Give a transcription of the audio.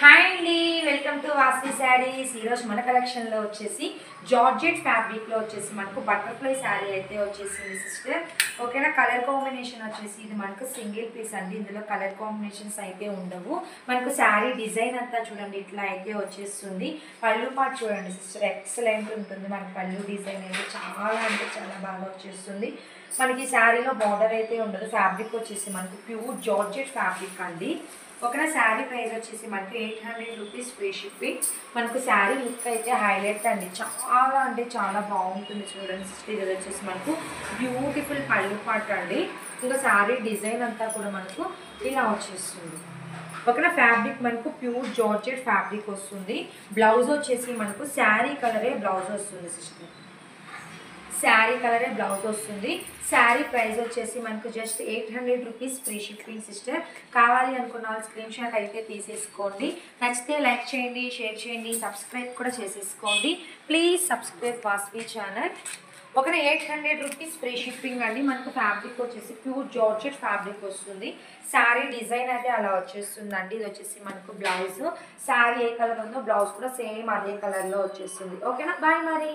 Hi అండి, welcome to Vasvi saris. ఈరోజు మన కలెక్షన్లో వచ్చేసి జార్జెట్ ఫ్యాబ్రిక్లో వచ్చేసి మనకు బటర్ఫ్లై శారీ అయితే వచ్చేసింది సిస్టర్. ఓకేనా. కలర్ కాంబినేషన్ వచ్చేసి ఇది మనకు సింగిల్ పీస్ అండి, ఇందులో కలర్ కాంబినేషన్స్ అయితే ఉండవు. మనకు శారీ డిజైన్ అంతా చూడండి ఇట్లా అయితే వచ్చేస్తుంది. పళ్ళు పాటు చూడండి సిస్టర్, ఎక్సలెంట్ ఉంటుంది. మనకు పళ్ళు డిజైన్ అయితే చాలా అంటే చాలా బాగా వచ్చేస్తుంది. మనకి శారీలో బార్డర్ అయితే ఉండదు. ఫ్యాబ్రిక్ వచ్చేసి మనకు ప్యూర్ జార్జెట్ ఫ్యాబ్రిక్ అండి. ఒక శారీ ప్రైస్ వచ్చేసి మనకి 800 రూపీస్ ఫ్రీ షిప్పింగ్. మనకు శారీ లుక్ అయితే హైలైట్ అండి, చాలా అంటే చాలా బాగుంటుంది. చూడండి సిస్టర్, ఇది వచ్చేసి మనకు బ్యూటిఫుల్ పళ్ళు పాటు అండి. ఇంకా శారీ డిజైన్ అంతా కూడా మనకు ఇలా వచ్చేస్తుంది. ఓకేనా. ఫ్యాబ్రిక్ మనకు ప్యూర్ జార్జెట్ ఫ్యాబ్రిక్ వస్తుంది. బ్లౌజ్ వచ్చేసి మనకు శారీ కలరే బ్లౌజ్ వస్తుంది సిస్టర్, శారీ కలరే బ్లౌజ్ వస్తుంది. శారీ ప్రైస్ వచ్చేసి మనకు just 800 rupees free shipping sister. కావాలి అనుకున్న వాళ్ళు స్క్రీన్ షాట్ అయితే తీసేసుకోండి. నచ్చితే లైక్ చేయండి, షేర్ చేయండి, సబ్స్క్రైబ్ కూడా చేసేసుకోండి. Please subscribe Vasvi channel. ఒక 800 రూపీస్ ఫ్రీ షిప్పింగ్ అండి. మనకు ఫ్యాబ్రిక్ వచ్చేసి ప్యూర్ జార్జెట్ ఫ్యాబ్రిక్ వస్తుంది. శారీ డిజైన్ అయితే అలా వచ్చేస్తుంది అండి. ఇది వచ్చేసి మనకు బ్లౌజ్. శారీ ఏ కలర్ ఉందో బ్లౌజ్ కూడా సేమ్ అదే కలర్లో వచ్చేస్తుంది. ఓకేనా. బాయ్ మరి.